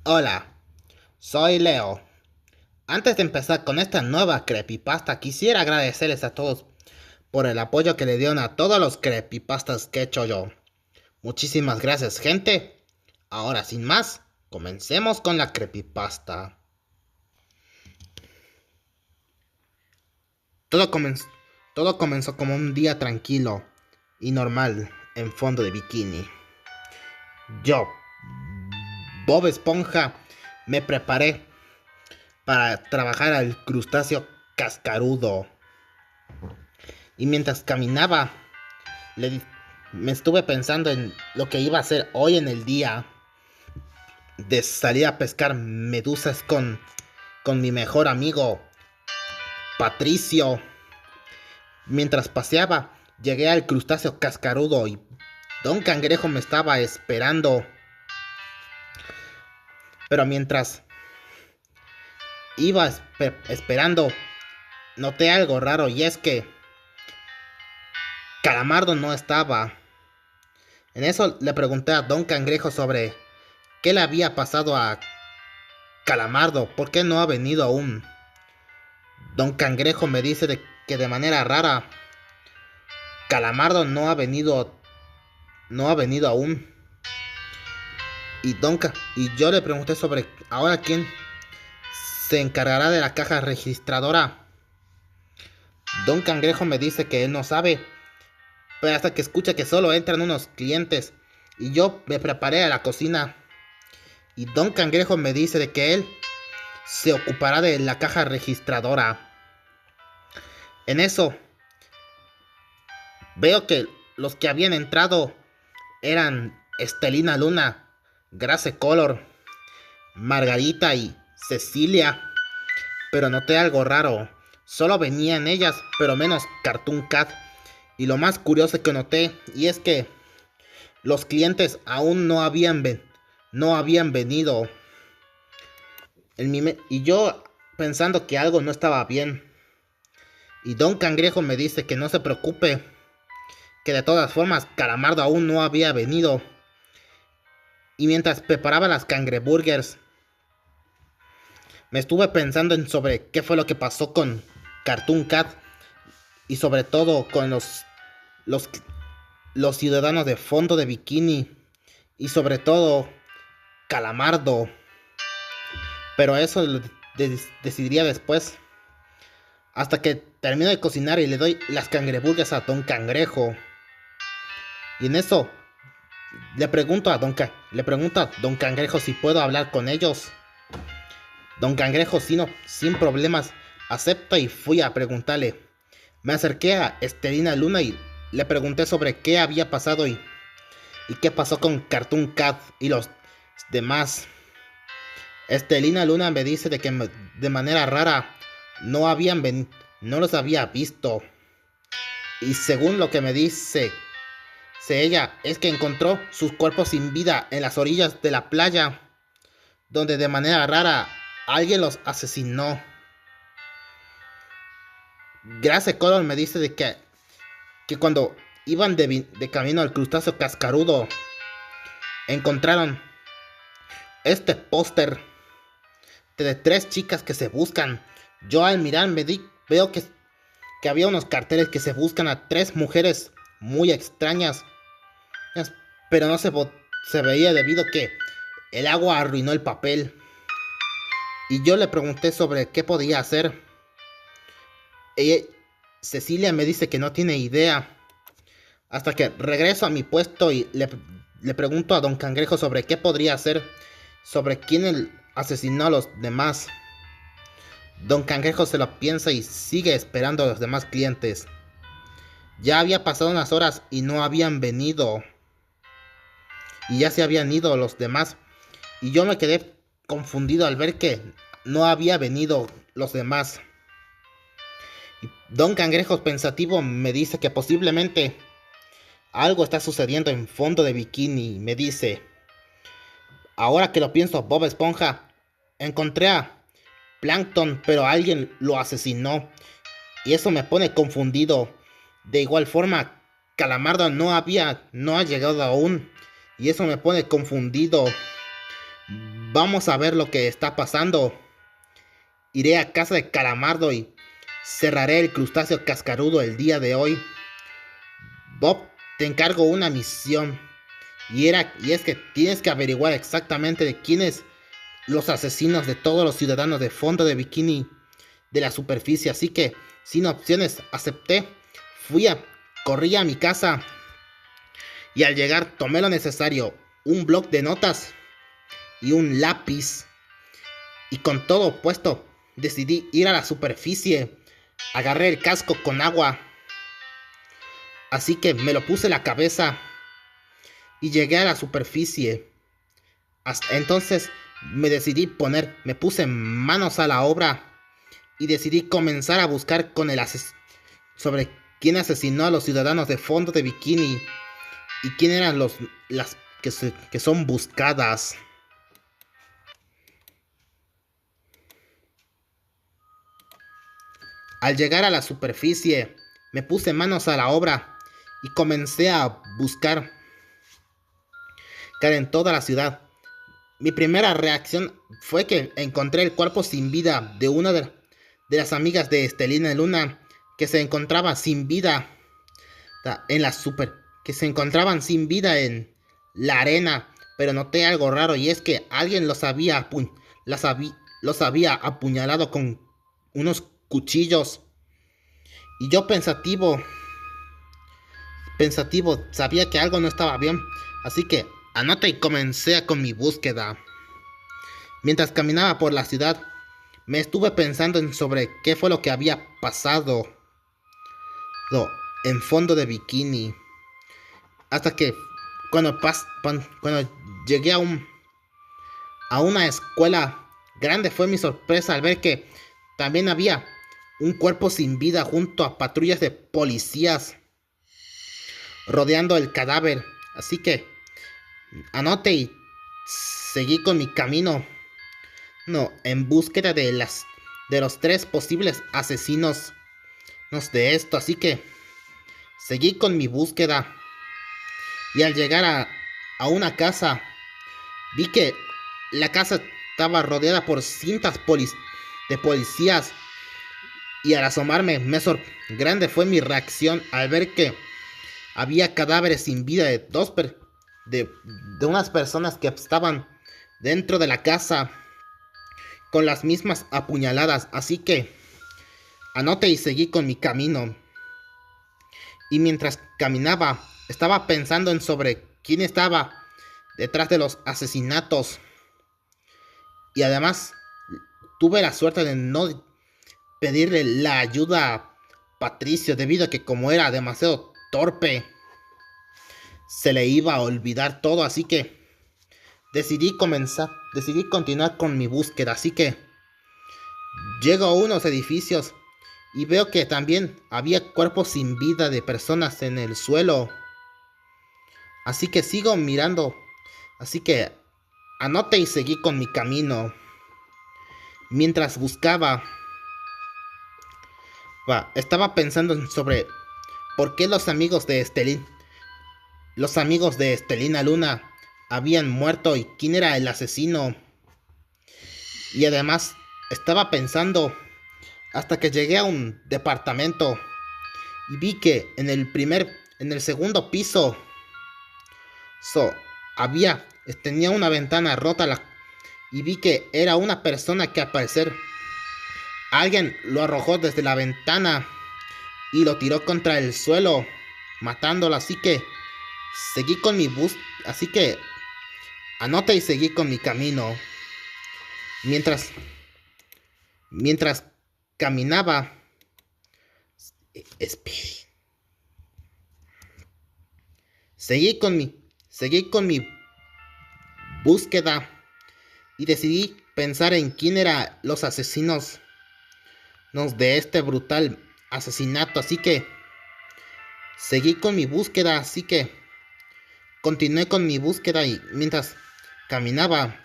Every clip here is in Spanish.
Hola, soy Leo. Antes de empezar con esta nueva creepypasta, quisiera agradecerles a todos por el apoyo que le dieron a todos los creepypastas que he hecho yo. Muchísimas gracias, gente. Ahora, sin más, comencemos con la creepypasta. Todo, comenz- Todo comenzó como un día tranquilo y normal en fondo de bikini. Yo, Bob Esponja, me preparé para trabajar al crustáceo cascarudo. Y mientras caminaba, le me estuve pensando en lo que iba a hacer hoy en el día de salir a pescar medusas con mi mejor amigo Patricio. Mientras paseaba, llegué al crustáceo cascarudo y Don Cangrejo me estaba esperando. Pero mientras iba esperando, noté algo raro y es que Calamardo no estaba. En eso le pregunté a Don Cangrejo sobre qué le había pasado a Calamardo, ¿por qué no ha venido aún? Don Cangrejo me dice que de manera rara Calamardo no ha venido aún. Y yo le pregunté sobre ahora quién se encargará de la caja registradora. Don Cangrejo me dice que él no sabe, pero hasta que escucha que solo entran unos clientes. Y yo me preparé a la cocina. Y Don Cangrejo me dice de que él se ocupará de la caja registradora. En eso veo que los que habían entrado eran Estelina Luna, Grace Color, Margarita y Cecilia. Pero noté algo raro. Solo venían ellas, pero menos Cartoon Cat. Y lo más curioso que noté, y es que los clientes aún no habían venido. Y yo pensando que algo no estaba bien. Y Don Cangrejo me dice que no se preocupe, que de todas formas Calamardo aún no había venido. Y mientras preparaba las cangreburgers, me estuve pensando en sobre qué fue lo que pasó con Cartoon Cat y sobre todo con los, los ciudadanos de fondo de bikini y sobre todo Calamardo. Pero eso lo decidiría después. Hasta que termino de cocinar y le doy las cangreburgers a Don Cangrejo. Y en eso le pregunto a Don Cangrejo si puedo hablar con ellos. Don Cangrejo, sin problemas, acepta y fui a preguntarle. Me acerqué a Estelina Luna y le pregunté sobre qué había pasado y qué pasó con Cartoon Cat y los demás. Estelina Luna me dice de que de manera rara no los había visto. Y según lo que me dice ella, es que encontró sus cuerpos sin vida en las orillas de la playa, donde de manera rara alguien los asesinó. Grace Color me dice que cuando iban de camino al crustáceo cascarudo, encontraron este póster de tres chicas que se buscan. Yo al mirar veo que había unos carteles que se buscan a tres mujeres muy extrañas, pero no se veía debido a que el agua arruinó el papel. Y yo le pregunté sobre qué podía hacer. Ella, Cecilia me dice que no tiene idea. Hasta que regreso a mi puesto y le pregunto a Don Cangrejo sobre qué podría hacer, sobre quién asesinó a los demás. Don Cangrejo se lo piensa y sigue esperando a los demás clientes. Ya había pasado unas horas y no habían venido. Y ya se habían ido los demás. Y yo me quedé confundido al ver que no había venido los demás. Y Don Cangrejo pensativo me dice que posiblemente algo está sucediendo en fondo de bikini. Me dice, ahora que lo pienso, Bob Esponja, encontré a Plankton, pero alguien lo asesinó. Y eso me pone confundido. De igual forma, Calamardo no ha llegado aún. Y eso me pone confundido. Vamos a ver lo que está pasando. Iré a casa de Calamardo y cerraré el crustáceo cascarudo el día de hoy. Bob, te encargo una misión. Y es que tienes que averiguar exactamente de quiénes los asesinos de todos los ciudadanos de fondo de bikini de la superficie. Así que, sin opciones, acepté. Corrí a mi casa y al llegar tomé lo necesario, un bloc de notas y un lápiz. Y con todo puesto, decidí ir a la superficie. Agarré el casco con agua. Así que me lo puse en la cabeza y llegué a la superficie. Hasta entonces me puse manos a la obra y decidí comenzar a buscar sobre quién asesinó a los ciudadanos de fondo de bikini y quién eran las que son buscadas. Al llegar a la superficie, me puse manos a la obra y comencé a buscar en toda la ciudad. Mi primera reacción fue que encontré el cuerpo sin vida de una de las amigas de Estelina Luna que se encontraba sin vida que se encontraban sin vida en la arena, pero noté algo raro y es que alguien los había apuñalado con unos cuchillos. Y yo pensativo, sabía que algo no estaba bien, así que anoté y comencé con mi búsqueda. Mientras caminaba por la ciudad, me estuve pensando sobre qué fue lo que había pasado en fondo de bikini. Hasta que cuando llegué a una escuela grande, fue mi sorpresa al ver que también había un cuerpo sin vida junto a patrullas de policías rodeando el cadáver. Así que anoté y seguí con mi camino, en búsqueda de los 3 posibles asesinos de esto. Así que seguí con mi búsqueda y al llegar a una casa, vi que la casa estaba rodeada por cintas de policías. Y al asomarme, grande fue mi reacción al ver que había cadáveres sin vida de unas personas que estaban dentro de la casa con las mismas apuñaladas. Así que anoté y seguí con mi camino. Y mientras caminaba, estaba pensando sobre quién estaba detrás de los asesinatos. Y además, tuve la suerte de no pedirle la ayuda a Patricio, debido a que como era demasiado torpe, se le iba a olvidar todo. Así que decidí continuar con mi búsqueda. Así que llego a unos edificios y veo que también había cuerpos sin vida de personas en el suelo. Así que sigo mirando. Así que anoté y seguí con mi camino. Mientras buscaba, estaba pensando sobre por qué los amigos de Estelina Luna habían muerto y quién era el asesino. Y además estaba pensando hasta que llegué a un departamento y vi que en el segundo piso tenía una ventana rota, y vi que era una persona que al parecer alguien lo arrojó desde la ventana y lo tiró contra el suelo, matándolo. Así que seguí con así que anoté y seguí con mi camino. Mientras caminaba, seguí con mi búsqueda y decidí pensar en quién eran los asesinos de este brutal asesinato. Así que seguí con mi búsqueda. Así que continué con mi búsqueda y mientras caminaba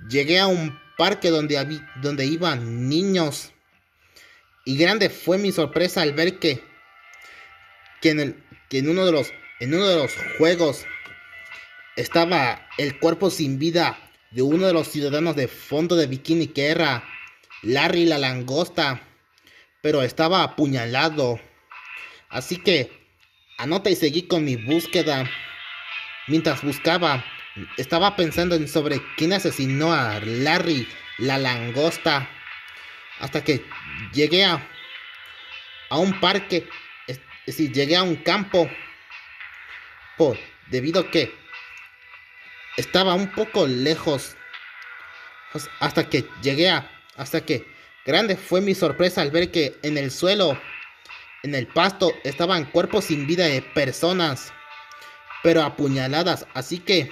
llegué a un parque donde iban niños. Y grande fue mi sorpresa al ver que en uno de los juegos estaba el cuerpo sin vida de uno de los ciudadanos de fondo de bikini que era Larry la langosta, pero estaba apuñalado. Así que anota y seguí con mi búsqueda. Mientras buscaba, estaba pensando en sobre quién asesinó a Larry la langosta, hasta que llegué a un parque, es decir, llegué a un campo, debido a que estaba un poco lejos, hasta que grande fue mi sorpresa al ver que en el suelo, en el pasto, estaban cuerpos sin vida de personas, pero apuñaladas. Así que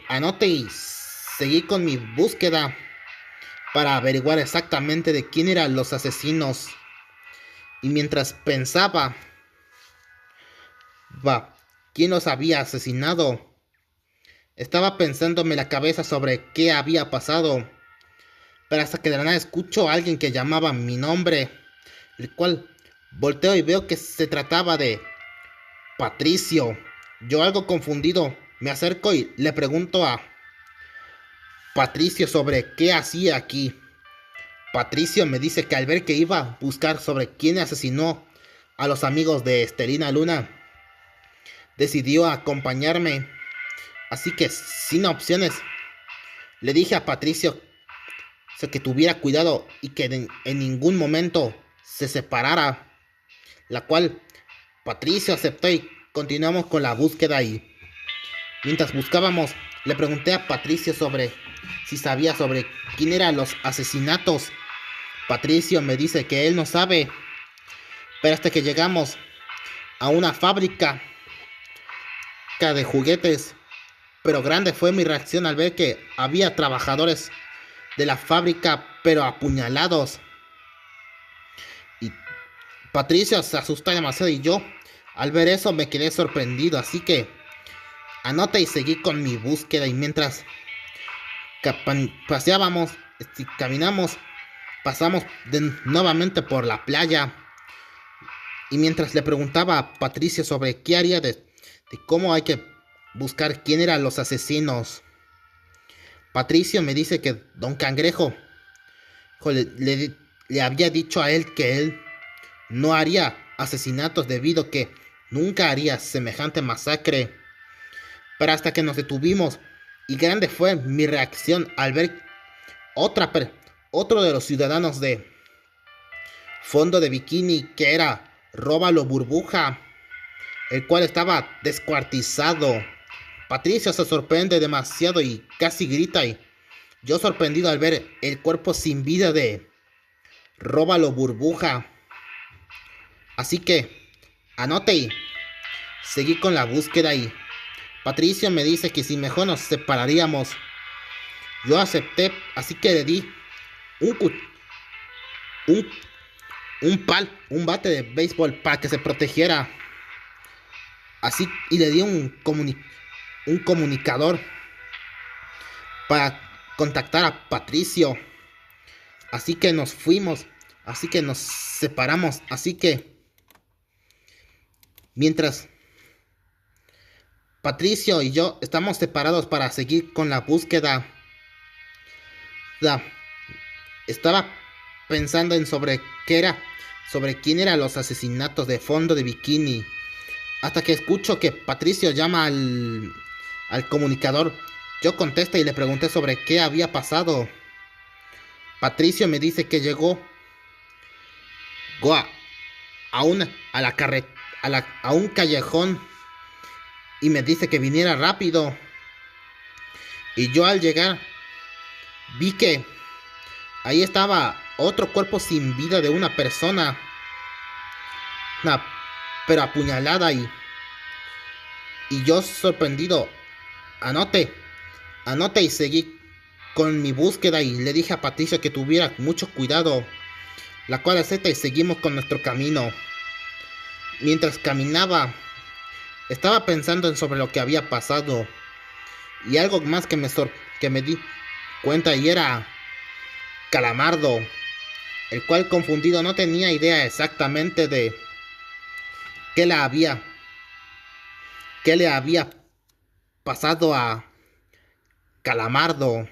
anoté y seguí con mi búsqueda para averiguar exactamente de quién eran los asesinos. Y mientras pensaba, quién los había asesinado, estaba pensándome la cabeza sobre qué había pasado. Pero hasta que de la nada escucho a alguien que llamaba mi nombre, el cual volteo y veo que se trataba de Patricio. Yo, algo confundido, me acerco y le pregunto a Patricio sobre qué hacía aquí. Patricio me dice que al ver que iba a buscar sobre quién asesinó a los amigos de Estelina Luna, decidió acompañarme. Así que, sin opciones, le dije a Patricio que tuviera cuidado y que en ningún momento se separara, la cual Patricio aceptó y continuamos con la búsqueda. Y mientras buscábamos, le pregunté a Patricio sobre si sabía sobre quién eran los asesinatos. Patricio me dice que él no sabe, pero hasta que llegamos a una fábrica de juguetes, pero grande fue mi reacción al ver que había trabajadores de la fábrica, pero apuñalados. Y Patricio se asustó demasiado y yo, al ver eso, me quedé sorprendido. Así que anoté y seguí con mi búsqueda. Y mientras paseábamos, caminamos, pasamos nuevamente por la playa. Y mientras le preguntaba a Patricio sobre qué haría de cómo hay que buscar quién eran los asesinos, Patricio me dice que Don Cangrejo le había dicho a él que él no haría asesinatos debido a que nunca haría semejante masacre. Pero hasta que nos detuvimos, y grande fue mi reacción al ver otro de los ciudadanos de fondo de bikini, que era Róbalo Burbuja, el cual estaba descuartizado. Patricio se sorprende demasiado y casi grita, y yo sorprendido al ver el cuerpo sin vida de Róbalo Burbuja. Así que anoté y seguí con la búsqueda. Y Patricio me dice que si mejor nos separaríamos. Yo acepté, así que le di un bate de béisbol para que se protegiera. Así, y le di un comunicador para contactar a Patricio. Así que nos fuimos, así que nos separamos. Así que mientras Patricio y yo estamos separados para seguir con la búsqueda, estaba pensando en sobre quién eran los asesinatos de fondo de bikini, hasta que escucho que Patricio llama al comunicador. Yo contesto y le pregunté sobre qué había pasado. Patricio me dice que llegó a un callejón y me dice que viniera rápido. Y yo, al llegar, vi que ahí estaba otro cuerpo sin vida de una persona, pero apuñalada. Y yo, sorprendido, anoté y seguí con mi búsqueda. Y le dije a Patricio que tuviera mucho cuidado, la cual acepta y seguimos con nuestro camino. Mientras caminaba, estaba pensando sobre lo que había pasado y algo más que me di cuenta, y era Calamardo, el cual, confundido, no tenía idea exactamente de qué le había pasado Calamardo.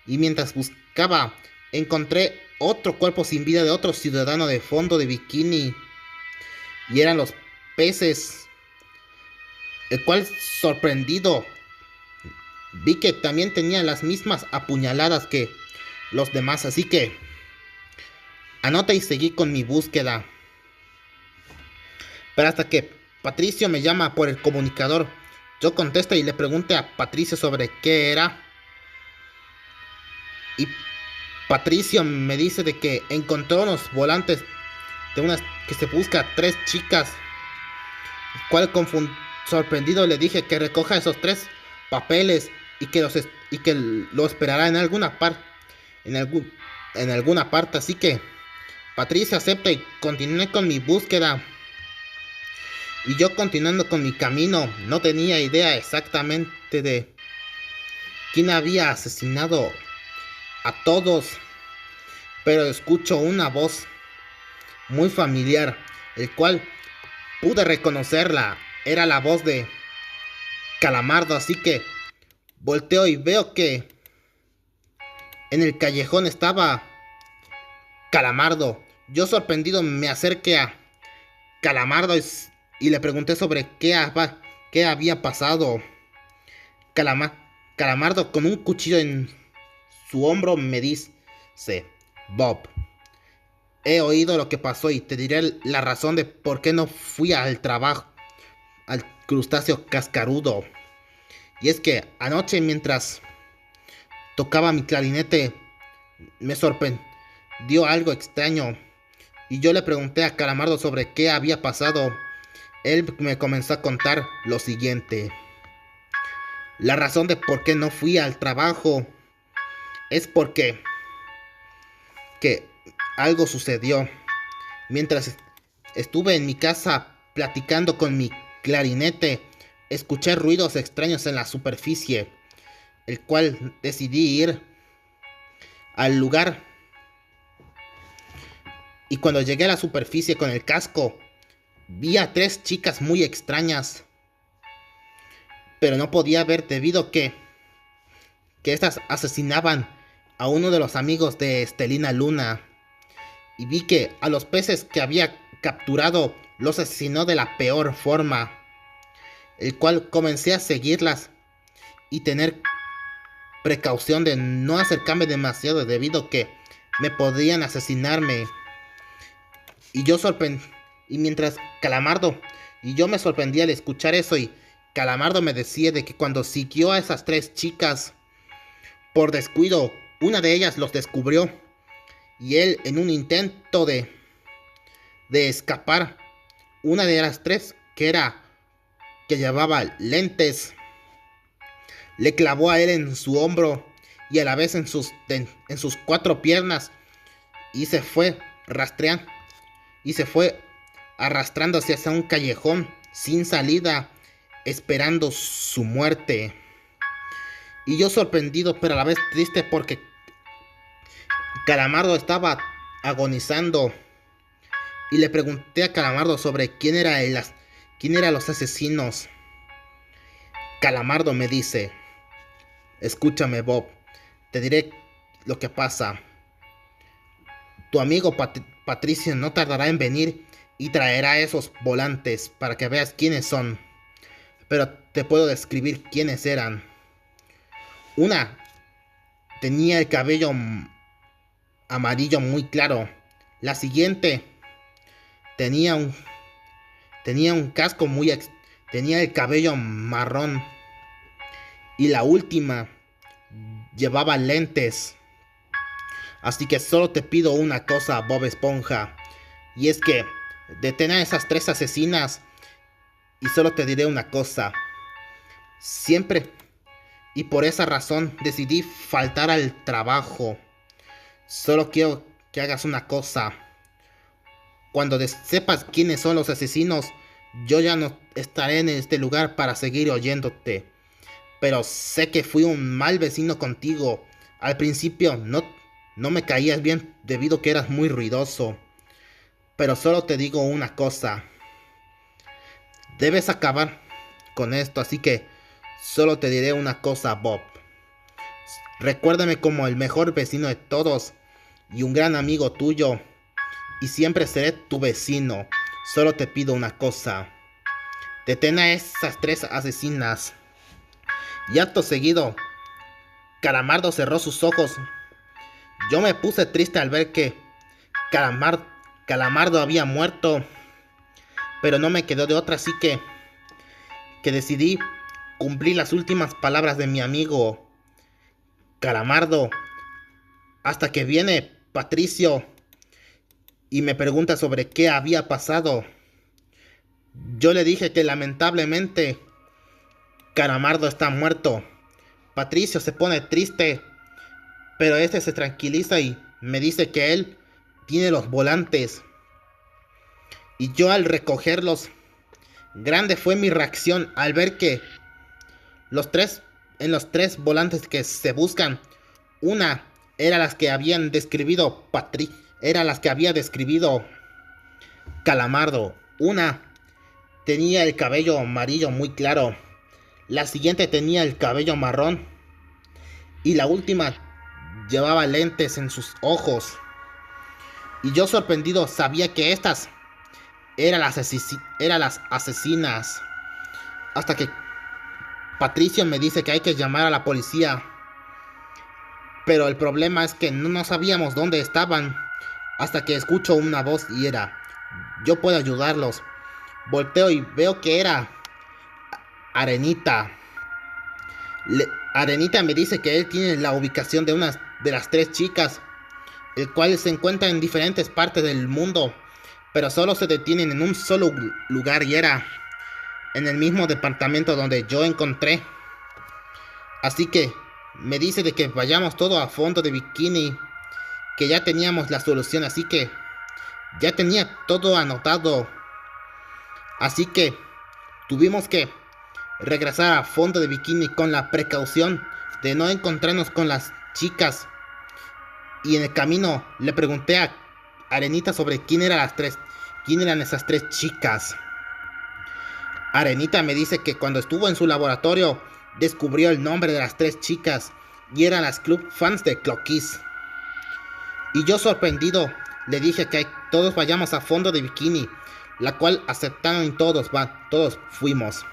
Y mientras buscaba, encontré otro cuerpo sin vida de otro ciudadano de fondo de bikini. Y eran los peces. El cual, sorprendido, vi que también tenían las mismas apuñaladas que los demás. Así que anota y seguí con mi búsqueda. Pero hasta que Patricio me llama por el comunicador, yo contesto y le pregunté a Patricio sobre qué era. Y Patricio me dice de que encontró unos volantes de unas que se busca 3 chicas. Cual sorprendido le dije que recoja esos 3 papeles y que lo esperará en alguna en alguna parte. Así que Patricio acepta y continué con mi búsqueda. Y yo, continuando con mi camino, no tenía idea exactamente de quién había asesinado a todos, pero escucho una voz muy familiar, el cual pude reconocerla. Era la voz de Calamardo. Así que volteo y veo que en el callejón estaba Calamardo. Yo, sorprendido, me acerqué a Calamardo y le pregunté sobre qué había pasado. Calamardo, con un cuchillo en su hombro, me dice: Bob, he oído lo que pasó y te diré la razón de por qué no fui al trabajo, al crustáceo cascarudo. Y es que anoche, mientras tocaba mi clarinete, me sorprendió algo extraño. Y yo le pregunté a Calamardo sobre qué había pasado. Él me comenzó a contar lo siguiente. La razón de por qué no fui al trabajo es porque algo sucedió. Mientras estuve en mi casa platicando con mi clarinete, escuché ruidos extraños en la superficie, el cual decidí ir al lugar. Y cuando llegué a la superficie con el casco, vi a 3 chicas muy extrañas, pero no podía ver debido que estas asesinaban a uno de los amigos de Estelina Luna. Y vi que a los peces que había capturado los asesinó de la peor forma, el cual comencé a seguirlas y tener precaución de no acercarme demasiado debido que me podrían asesinarme. Y mientras Calamardo y yo me sorprendía al escuchar eso, y Calamardo me decía de que cuando siguió a esas 3 chicas, por descuido, una de ellas los descubrió. Y él, en un intento de escapar, una de las 3, que llevaba lentes, le clavó a él en su hombro y a la vez en sus 4 piernas, y se fue arrastrándose hacia un callejón sin salida, esperando su muerte. Y yo, sorprendido pero a la vez triste, porque Calamardo estaba agonizando. Y le pregunté a Calamardo sobre quién eran los asesinos. Calamardo me dice: escúchame, Bob, te diré lo que pasa. Tu amigo Patricio no tardará en venir y traerá esos volantes para que veas quiénes son. Pero te puedo describir quiénes eran. Una tenía el cabello amarillo muy claro. La siguiente tenía un casco tenía el cabello marrón. Y la última llevaba lentes. Así que solo te pido una cosa, Bob Esponja, y es que detén a esas 3 asesinas. Y solo te diré una cosa: siempre y por esa razón decidí faltar al trabajo. Solo quiero que hagas una cosa. Cuando sepas quiénes son los asesinos, yo ya no estaré en este lugar para seguir oyéndote. Pero sé que fui un mal vecino contigo. Al principio no me caías bien debido a que eras muy ruidoso. Pero solo te digo una cosa: debes acabar con esto, así que solo te diré una cosa, Bob. Recuérdame como el mejor vecino de todos y un gran amigo tuyo. Y siempre seré tu vecino. Solo te pido una cosa. Detén a esas 3 asesinas. Y acto seguido, Calamardo cerró sus ojos. Yo me puse triste al ver que Calamardo había muerto. Pero no me quedó de otra, así que decidí cumplir las últimas palabras de mi amigo Calamardo. Hasta que viene Patricio y me pregunta sobre qué había pasado. Yo le dije que lamentablemente Calamardo está muerto. Patricio se pone triste, pero este se tranquiliza y me dice que él tiene los volantes. Y yo al recogerlos, grande fue mi reacción al ver que en los tres volantes que se buscan, una era las que habían describido era las que había describido Calamardo. Una tenía el cabello amarillo muy claro. La siguiente tenía el cabello marrón. Y la última llevaba lentes en sus ojos. Y yo sorprendido sabía que estas eran las asesinas. Hasta que Patricio me dice que hay que llamar a la policía. Pero el problema es que no sabíamos dónde estaban. Hasta que escucho una voz y era: yo puedo ayudarlos. Volteo y veo que era Arenita. Arenita me dice que él tiene la ubicación de una de las 3 chicas, el cual se encuentra en diferentes partes del mundo, pero solo se detienen en un solo lugar, y era en el mismo departamento donde yo encontré. Así que me dice de que vayamos todo a fondo de bikini, que ya teníamos la solución, así que ya tenía todo anotado. Así que tuvimos que regresar a fondo de bikini con la precaución de no encontrarnos con las chicas. Y en el camino le pregunté a Arenita sobre quién eran esas 3 chicas. Arenita me dice que cuando estuvo en su laboratorio descubrió el nombre de las 3 chicas y eran las club fans de Cloquis. Y yo sorprendido le dije que todos vayamos a fondo de bikini, la cual aceptaron y todos fuimos.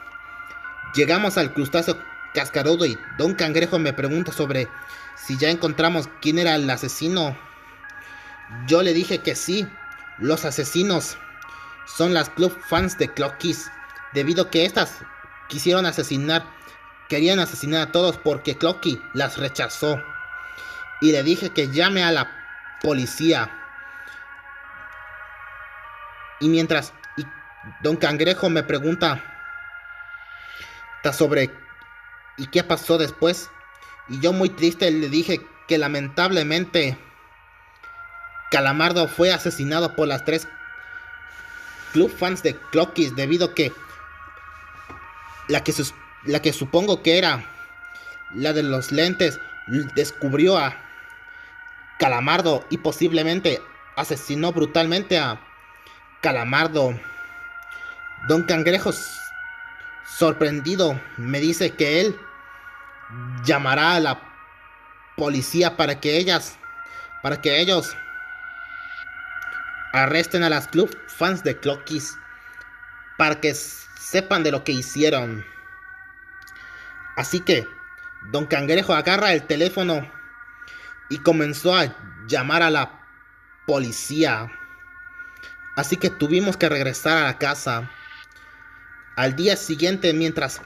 Llegamos al crustáceo cascarudo y Don Cangrejo me pregunta sobre si ya encontramos quién era el asesino. Yo le dije que sí, los asesinos son las club fans de Cloquis, debido a que estas querían asesinar a todos porque Cloquis las rechazó. Y le dije que llame a la policía. Y Don Cangrejo me pregunta sobre ¿y qué pasó después? Y yo muy triste le dije que lamentablemente Calamardo fue asesinado por las 3 club fans de Cloquis, debido a que la que supongo que era la de los lentes descubrió a Calamardo y posiblemente asesinó brutalmente a Calamardo. Don Cangrejo, sorprendido, me dice que él llamará a la policía para que ellos arresten a las club fans de Cloquis, para que sepan de lo que hicieron. Así que Don Cangrejo agarra el teléfono y comenzó a llamar a la policía. Así que tuvimos que regresar a la casa. Al día siguiente, mientras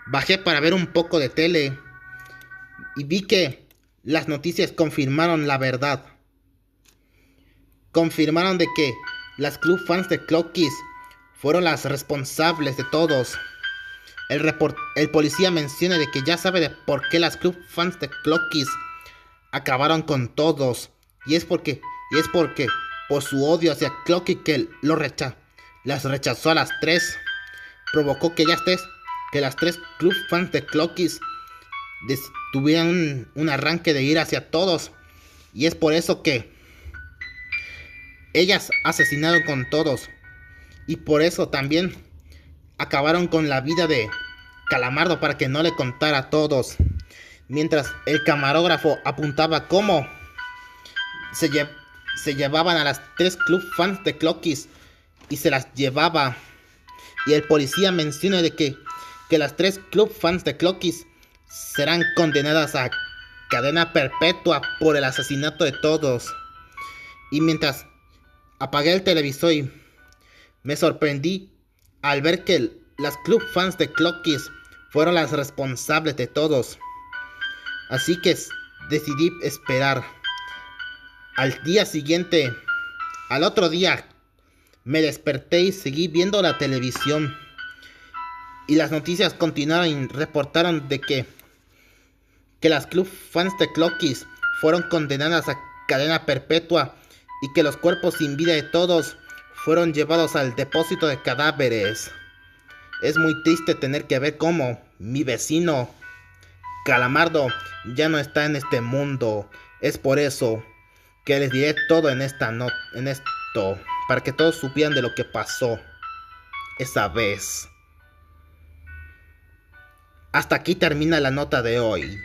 bajé para ver un poco de tele, y vi que las noticias confirmaron la verdad. Confirmaron de que las club fans de Cloquis fueron las responsables de todos. El policía menciona de que ya sabe de por qué las club fans de Cloquis acabaron con todos. Y es porque por su odio hacia Cloquis, que las rechazó a las 3, provocó que las 3 club fans de Cloquis tuvieran un arranque de ira hacia todos. Y es por eso que ellas asesinaron con todos. Y por eso también acabaron con la vida de Calamardo, para que no le contara a todos. mientras el camarógrafo apuntaba cómo se, lle se llevaban a las 3 club fans de Clockies y se las llevaba. Y el policía menciona de que las 3 club fans de Clockies serán condenadas a cadena perpetua por el asesinato de todos. Y mientras apagué el televisor y me sorprendí al ver que las club fans de Clockies fueron las responsables de todos. Así que decidí esperar. Al día siguiente, al otro día, me desperté y seguí viendo la televisión. Y las noticias continuaron y reportaron de que las club fans de Clockies fueron condenadas a cadena perpetua y que los cuerpos sin vida de todos fueron llevados al depósito de cadáveres. Es muy triste tener que ver cómo mi vecino Calamardo ya no está en este mundo. Es por eso que les diré todo en esto, para que todos supieran de lo que pasó esa vez. Hasta aquí termina la nota de hoy.